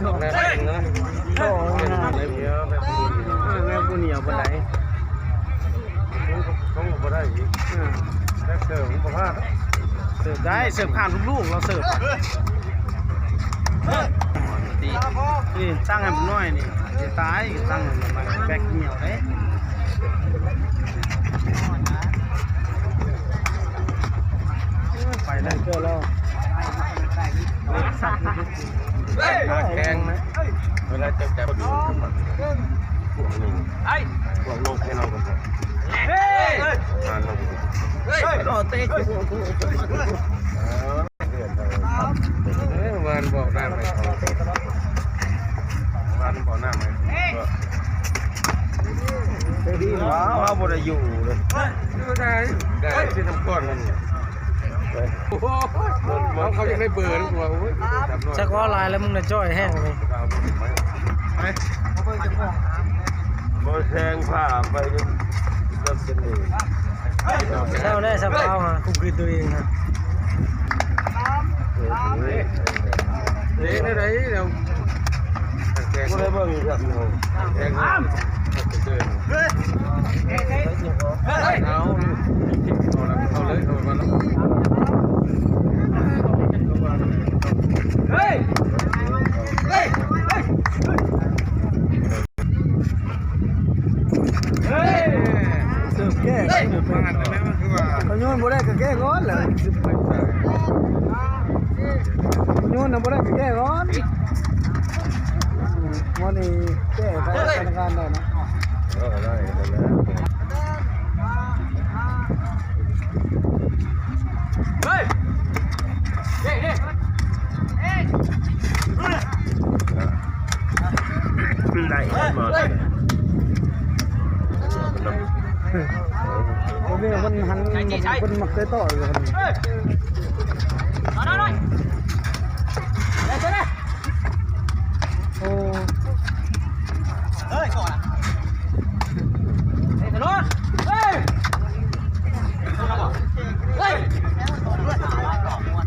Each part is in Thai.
แม่เนาะโอ้ยอะไรเงี้ยแม่ผู้เหนียวปไหนต้องบ่ได้อีกแม่เสิร์ฟบ่พลาดเสิร์ฟได้เสิร์ฟผ่านลูกเราเสิร์ฟนี่ตั้งให้มันน้อยนี่จะตายตั้งมาแบกเหนียวเลยไปได้เจอแล้วแกงไหมเวลาจะจับดูพวกนึงพวกลงให้เรากันก่อนงานเราเตะวันบอกได้ไหมวันบอกหน้าไหมดีว้าวเอาบริยูเลยได้ที่น้ำก้อนมันเขายังได้เบอร์ตัวชักว่าลายแล้วมึงน่ะจ้อยแห้งเลยโบแซงผ้าไปก็เป็นเลยเช้าได้สับเท้าฮะคุมคืนตัวเองฮะเด็กได้เดี๋ยวแกงก็ได้บ้างครับแกงเอาเลยเอามาแล้วเฮ้ยเฮ้ยเฮ้ยสืบแก้มาหันได้ไหมมันคือว่าเขาโยนบ่ได้ก็แก้ก้อนเลยโยนน่ะบ่ได้ก็แก้ก้อนวันนี้แก้ไปธนาคารได้นะได้เฮ้ยเฮ้ยได้หมดผมนี่มันหันมันมักเคยต่ออยู่ครับได้โอ้เฮ้ยก่อนเฮ้ยตลอดเฮ้ยเฮ้ย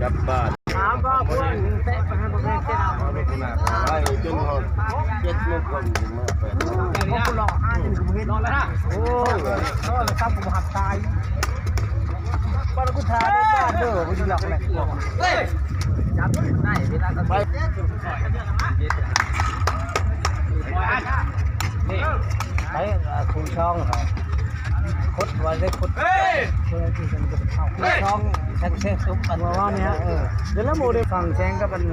จับบ้านถามก็เพื่อนเตะไปให้พวกนี้เตะเอาไปขนาดไล่จนเขาเจ็ดลูกคนมาเป็นเขาหลอกอ้างอยู่กับเห็นแล้วนะโอ้ยเขาเลยทำผมหักตายบ้านกูทาได้บ้านเด้อกูจะหลอกอะไรเฮ้ยจับได้เวลาไปไปคุณช่องครับคดวันได้คดช่องแทงเส้นซุปกันว่าเนี้ยเดี๋ยวแล้วโมเดลฝั่งแซงก็เป็น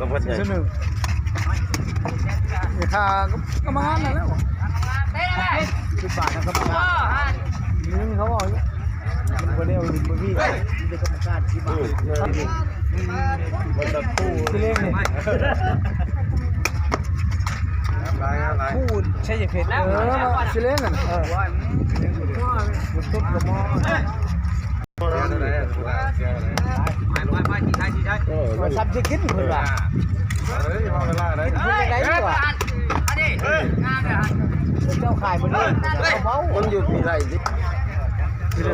ก็เป็นหนึ่งราคาก็มาแล้วนะ10 บาทนะครับนี่เขาบอกวันนี้ลิมบี้เป็นกรรมการ10 บาทมันจะตู้ที่เล่นเนี่ยพูดใช่ยังเพชรชิเล่นอ่ะตุ๊ดกระมอมาทำจะกินคนละได้ดีกว่าเจ้าขายมันนี่เบามันอยู่ที่ไรดิเ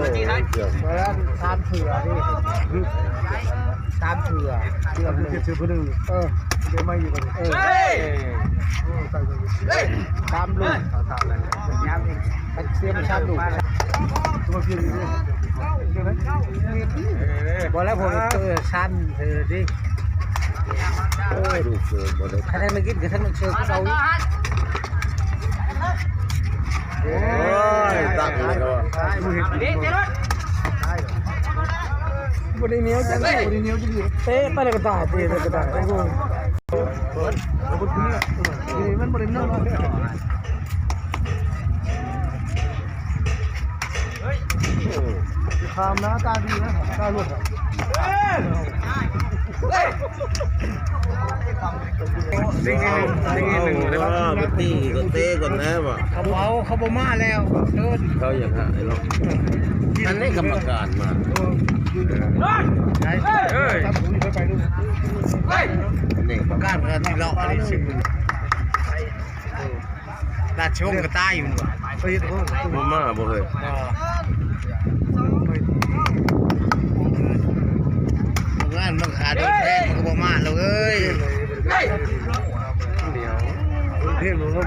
วลาตามเถื่อดิตามเถื่อเถื่อเถื่อคนหนึ่งเดี๋ยวไม่อยู่กันตามลูกย้ำเองเสียมันชาดูตัวเพียงนี้บอกแล้วผมชันเธอดิดูเสือบอกเลยถ้าท่านไม่กินก็ท่านมันเชื่อเขาโอ้ยตักเลยก็บริเนียวจังเลยบริเนียวจังเลยเตะไปเลยก็ตายเตะเลยก็ตายไอ้กูมันบริเนียวทำนะตาดีนะตาลุกเด้งหนึ่งเลยว่าตีก็เตะก่อนนะว่ะเขาบ่มาแล้วเขาอย่างฮะไอ้ลูกอันนี้กรรมการมานี่กรรมการกันที่เราอะไรสิตาช่วงก็ตายอยู่บ่มาบ่เลยงานมันขาดแท้มันก็บ่มาแล้วเอ้ย เหนียวเพ่งลงแล้ว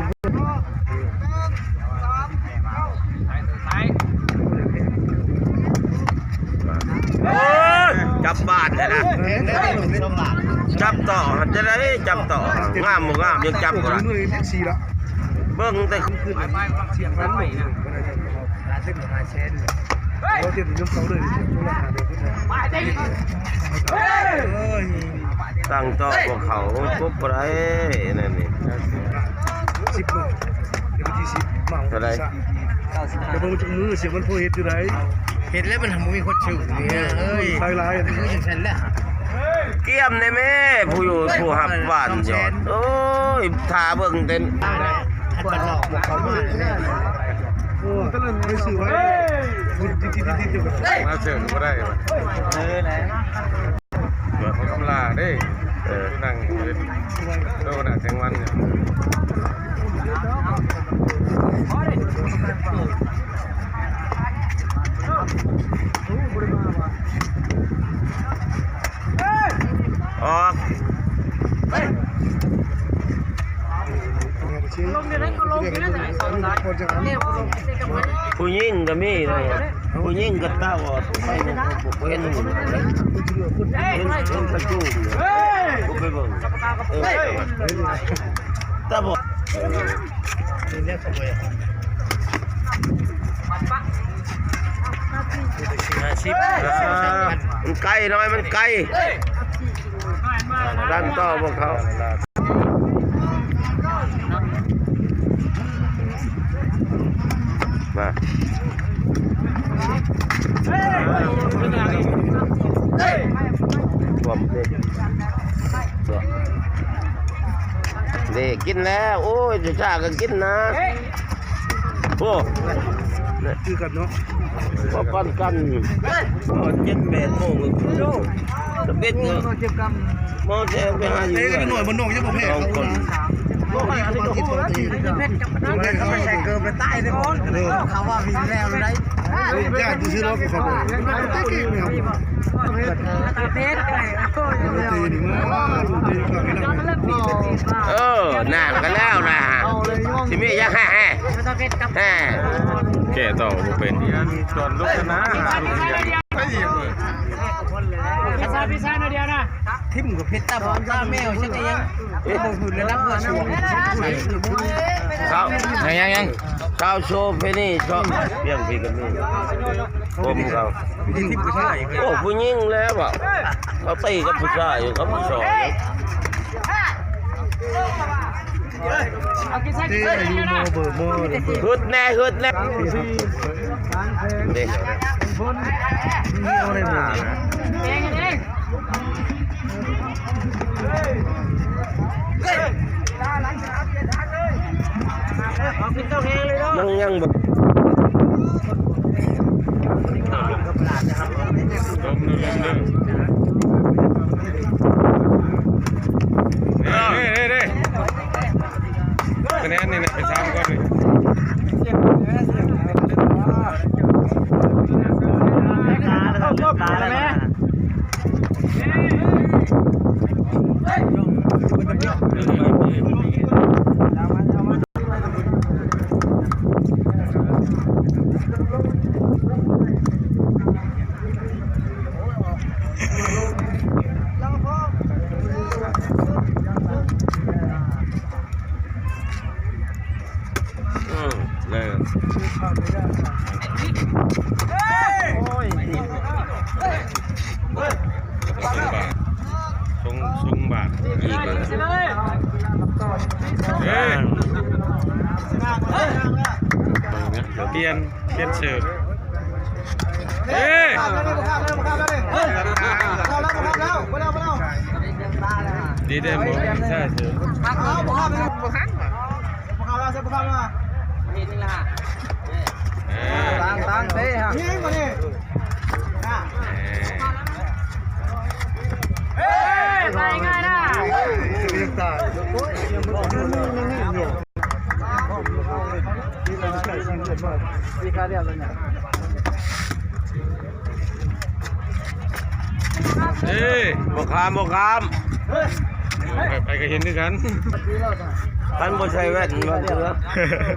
จับบาดเลยนะจับต่อจะได้จับต่องามงามยังจับกูละเบิ้งแต่ขึ้นเสียงนั้นใหม่นะเส้นมาเชนเราเตรียมยกเสาเลยตั้งต่อพวกเขาปุ๊บอะไรนั่นนี่10 โมงเดี๋ยวที่10มาอะไรเดี๋ยวผมจะมือเสียงมันโผล่เห็ดอยู่ไหนเห็ดแล้วมันทำมีคนชิวเนี่ยเอ้ยใครร้ายอ่ะคืออย่างฉันแหละเกี่ยมในแม่ผู้อยู่ผู้หับบ้านยอดโอ้ยทาเบิ่งเต้นคนหลอกเขามาโอ้ก็เลยไม่สื่อไว้มาเชิญก็ได้แล้วเกิดเขากำลาได้นั่งเป็นโดนแทงวันเนี่ยออกผู้หญิงก็มีเลยผู้หญิงก็เต้าไปเห็นกระจูบไปเบิ่งตาบอดมันไกลน้อยมันไกลดันต่อพวกเขามาผมนี่กินแล้วโอ้ยจะจ้าก็กินนะโอ้คือกันเนาะพอปั้นกัน7-8 โมงจะเป็นเงาโมเจไปหาอยู่หน่วยมันนงยังบ่แพ้คนเขาไม่ใช่เกินไปใต้เลยเขาว่ามีแล้วเลยญาติซื้อรถกับเขาน่ากันแล้วนะที่มียังแห่แก่ต่อเป็นส่วนลูกนะพิซซ่าหน่อยเดียวนะทิมกับเพชรตาบอดตาแมวใช่ไหมยังโอ้โหแล้วรับเงินช่วงเขายังเขาโชว์เพนี่ชอบเพียงพี่กันนี่ผมเขาโอ้ผู้หญิงแล้วอ่ะเขาตีกับผู้ชายอยู่เขาผู้ชายฮึดแน่เด็กยังแบบคะแนนนี่ไปซ้ำก่อนเลยซุงบาทอีกเลยเปลี่ยนเสิร์ฟดีได้หมดใช่เสิร์ฟตั้งเต้ฮะยิงมาดิไปง่ายนะบกคาม ไปก็เห็นด้วยกัน ท่านบ่ใช่แว่นมาเถอะ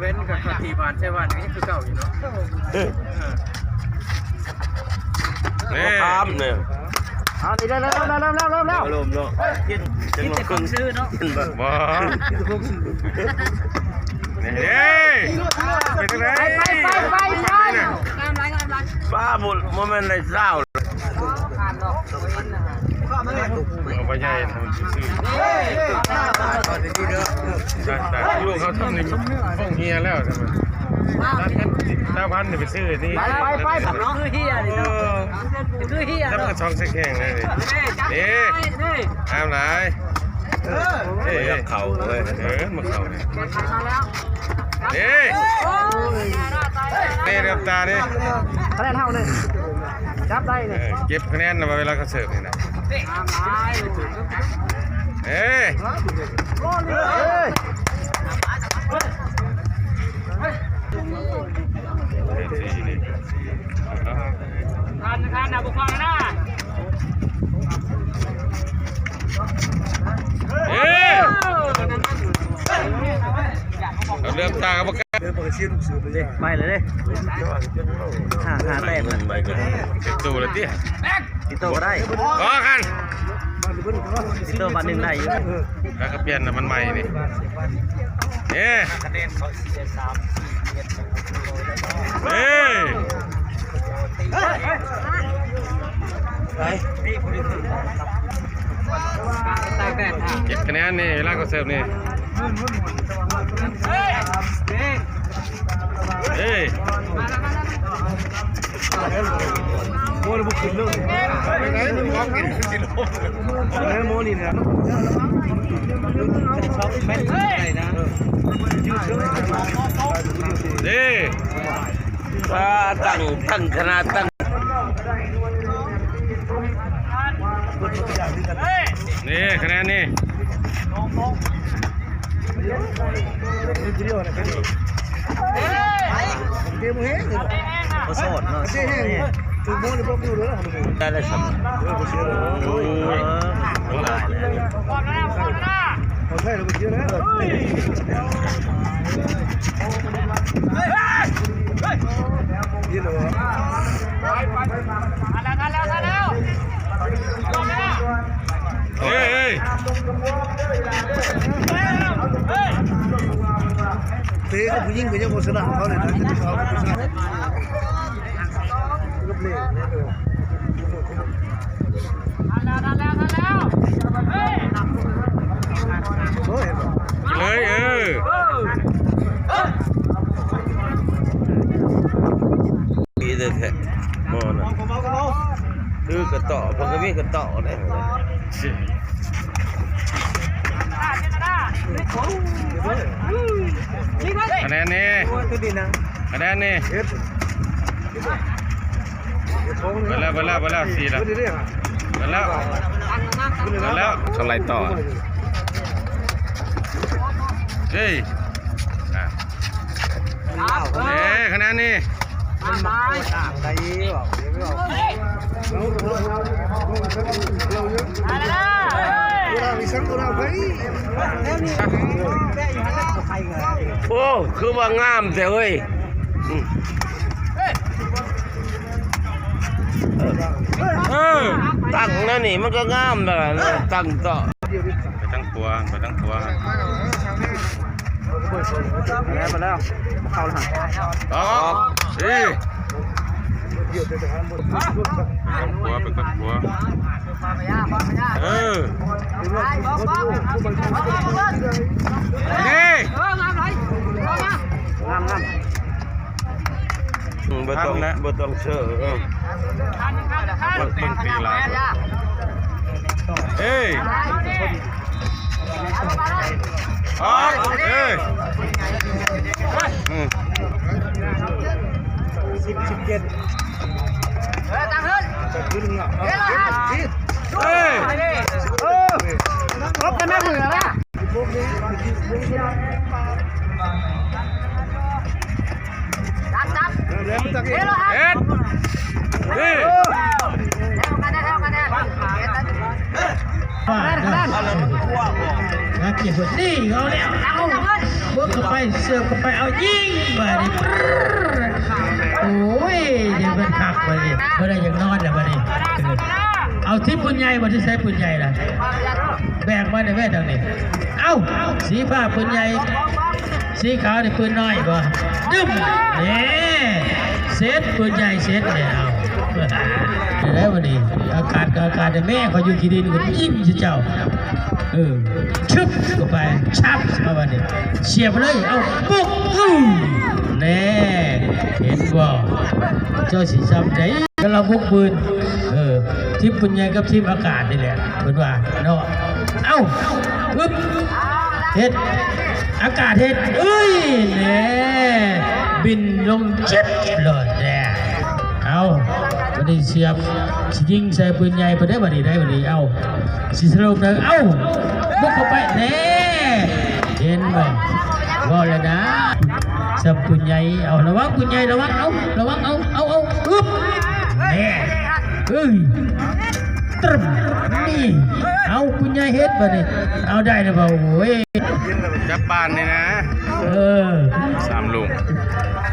เว้นกับทีบานใช่บ้านนี่คือเก่าอยู่เนาะ นี่ ตามเนี่ย เอาดีแล้วลมเนาะกินจังหวะคนซื้อเนาะกินแบบ บ่นี่เป็นไงป้าบุญโมเมนต์ในเศร้า เอาไปใหญ่ทำซื้อแต่ลูกเขาทำนี่ฟ้องเฮียแล้วทำไมร้าน9,000เนี่ยไปซื้อนี่ไปคือเฮียนี่เนาะคือเฮีย แล้วมันก็ช่องเส้นแข็งเลยนี่ห้ามไหนเข่าเลย มาเข่าเนี่ยนี่เริ่มตาดิ คะแนนเท่าเลยจับได้เนี่ย เก็บคะแนนมาเวลาเขาเสิร์ฟนี่นะคันนะบุคคลนะเริ่มตากับพวกกันไปเลยหาแต้ม ไปกัน ติดตัวเลยที่ ติโตก็ได้ ก็กัน ติโตบัตรหนึ่งได้อยู่ แล้วก็เปลี่ยนมันใหม่นี่เก็บคะแนนนี่เวลาเขาเสิร์ฟนี่โมนี่บุกขึ้นเลยโมนี่นะแม่นไหนนะป้าตั้งคณะตั้งนี่คะแนนนี่โสดเนาะได้เลยครับเตะกับผู้หญิงก็ยังโฆษณาเขาเลยนะเขาโฆษณาดีเลยแท้มอนะคือกระต่อผมก็มีกระต่อเลยคะแนนนี่คะแนนนี่ไปแล้ว4แล้วไปแล้วสไลด์ต่อคะแนนนี่โอ้คือว่างามแต่เฮ้ยตั้งนั่นนี่มันก็งามแต่ตั้งต่อไปตั้งตัวไปแล้วเข้าหลังต่อหัวเป็นคนหัวบ่ต้องเชื่อเป็นตีลายตั้งขึ้นครบกันแม่มือแล้วนะจับเฮ้ยเหรอครับเฮ้ยคะแนน นี่คนนี่เอาแล้วเอาเบิกเข้าไปเสิร์ฟเข้าไปเอายิงมาดิโอ้ยเดี๋ยวเป็นขักมาดิเมื่อไรยังนอนแล้วมาดิเอาที่ปืนใหญ่มาที่ใช้ปืนใหญ่ล่ะแบกมาในแม่ดังนี้เอ้าสีฟ้าปืนใหญ่สีขาวในปืนน้อยบ่ดึ้มเนี่ยเซตปืนใหญ่เซตเนี่ยเอาแล้ววันนี้อากาศแม่เขาอยู่ที่ดินก็ยิ้มเจ้าชึบเข้าไปชับมาวันนี้เสียบเลยเอาปุ๊บแน่เห็นบ่เจ้าสีซ้ำใจก็เราพกปืนทีมปืนใหญ่กับทีมอากาศนี่แหละเป็นว่าเนาะเอ้าปึ๊บเฮ็ดอากาศเฮ็ดเอ้ยแน่บินลงเจ็ดเลยแน่เอาวันนี้เสียบยิงใส่ปืนใหญ่ไปได้วันนี้เอาสิสรุปเลยเอาบุกเข้าไปแน่เห็นบ่ว่าแล้วนะสับปืนใหญ่เอาระวังปืนใหญ่ระวังเอาอึ๊บแน่ตรึมนี่เอาปืนใหญ่เฮ็ดไปนี่เอาได้หรือเปล่าโอ้ย จับปานนี่นะ3 ลูก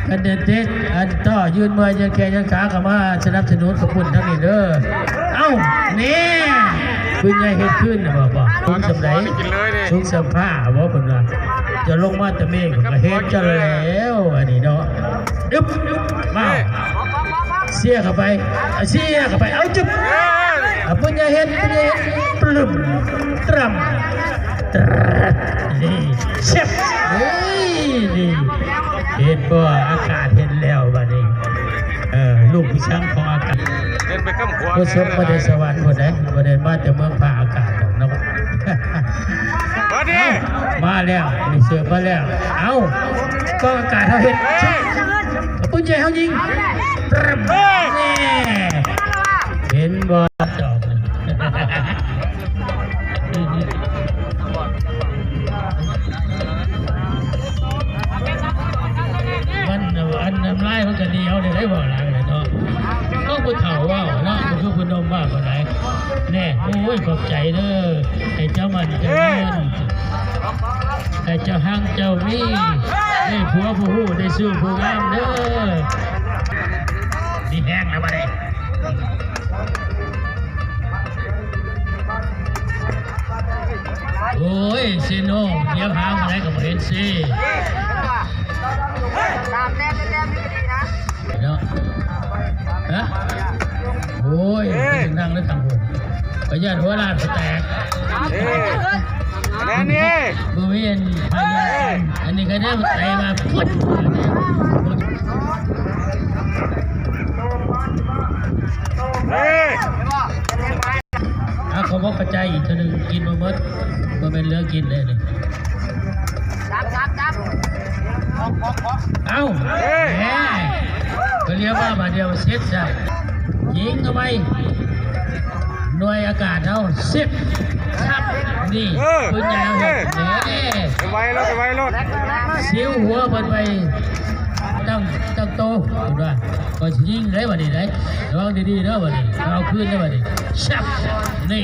กันเด็ดอันต่อยืนมือยังแขนยังขาเข้ามาสนับสนุนขบุญทั้งนี้เด้อเอ้านี่ปืนใหญ่เฮ็ดขึ้นบ่ถุงสำไรถุงเสื้อผ้าบ่เพิ่นว่าจะลงมาแต่เมฆก็เฮ็ดจะแล้วอันนี้เนาะดึ๊บมาเสียเข้าไปเอาจุ๊บปืนใหญ่เฮ็ดปลึมตรำนี่เชฟนี่เห็นบ่อากาศเห็นแล้วบัดนี้ลูกผู้ช่างของอากาศเดินไปข้ามขวาผู้ชมประเดสวรรค์คนไหนประเดมาแต่เมืองผ่าอากาศของน้องมาแล้วมีเสือมาแล้วเอาก็อากาศเขาเห็นปืนใหญ่เขายิงเห็นบ่จอกอันน้ำลายมันก็ดีเอาได้บ่อะไรเลยเนาะต้องไปเข่าว่าเนาะมันคือคุณนมมากกว่าไหนแน่โอ้ยขอบใจเด้อไอ้เจ้ามันเจ้าเงินไอ้เจ้าห้างเจ้ามีได้ผัวผู้หูได้สู้ผู้งามเด้อนี่แห้งแล้วมาเลยโอ้ยเซโน่เดี๋ยวหาอะไรกับเห็นสิตามแต้มนี่ดีนะเนาะฮะโอ้ยนั่งแล้วต่างคนประหยัดหัวลาดแตกแน่นี่บริเวณภายในอันนี้ก็ได้ใส่มาพุดเขาบอกกระจายอีกทีนึงกินมาเมื่อเป็นเลือกกินเลยนี่จับเอาแหมก็เรียกว่ามาเดียวเซ็ตจ้ะยิงเข้าไปหน่วยอากาศเอา10ครับนี่ปืนใหญ่เอาเนี่ยไปไว้รถซิ้วหัวบนไปตั้งโตถูกป่ะก็ยิงได้บ่ดีได้ระวังดีๆเด้อบ่ดีเอาขึ้นได้บ่ดีชับนี่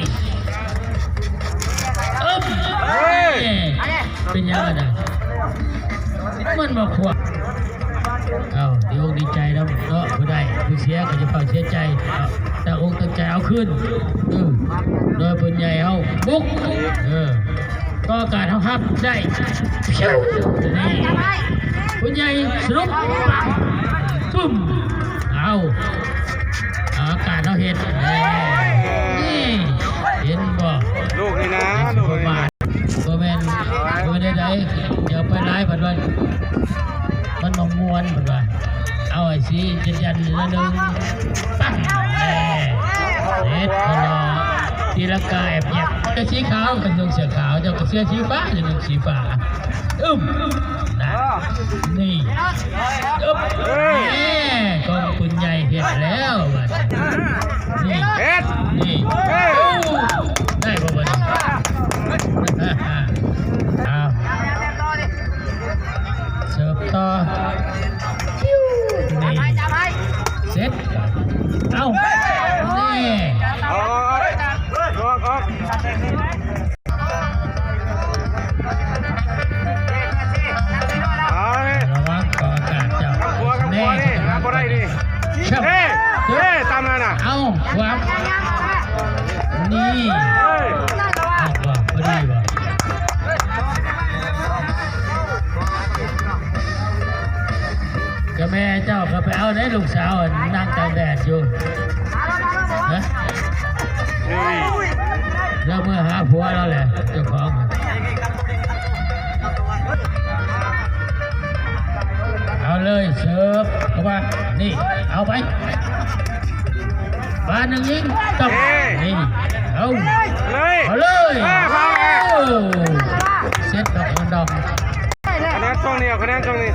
เป็นยังไงนะมันมาขวบเอาดีอกดีใจแล้วเนาะผู้ใดผู้เสียก็จะเฝ้าเสียใจแต่องค์ตั้งใจเอาขึ้นโดยปืนใหญ่เอาบุกก็การเขาฮับได้นี่ปืนใหญ่สรุปปุ้มเอาอากาศเขาเห็นนี่เห็นบ่ลูกนี่นะลูกนี่ก็แม่นได้เดี๋ยวไปไล่บัดวันมันมามวนบัดวันเอาไอ้สียันละนึงตั้งเน็ตพอตีละกาแอบแยบเจ้าสีขาวกับเสื้อขาวเจ้ากับเสื้อสีฟ้าเจ้ากับสีฟ้านะนี่นี่กองปืนใหญ่เห็นแล้วนี่ได้บ่บัดเสิร์ฟต่อนี่เสร็จเอานี่ เฮ้ย ออกบ่พอดีบ่ก็แม่เจ้าก็ไปเอาได้ลูกสาวนั่งตากแดดอยู่นะ เฮ้ย แล้วเมื่อหาผัวแล้วแหละเจ้าของเอาเลยเสิร์ฟเข้ามานี่เอาไปมาหนึ่งยิงตบนี่เอา เลย เอาเลย พา เซตดอกดอก คะแนนช่องนี้เอาคะแนนช่องนี้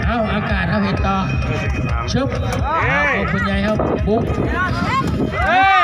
เอาอากาศเอาเห็ดต่อชุบเอาคุณยายเอาบุ๊ก เฮ้ย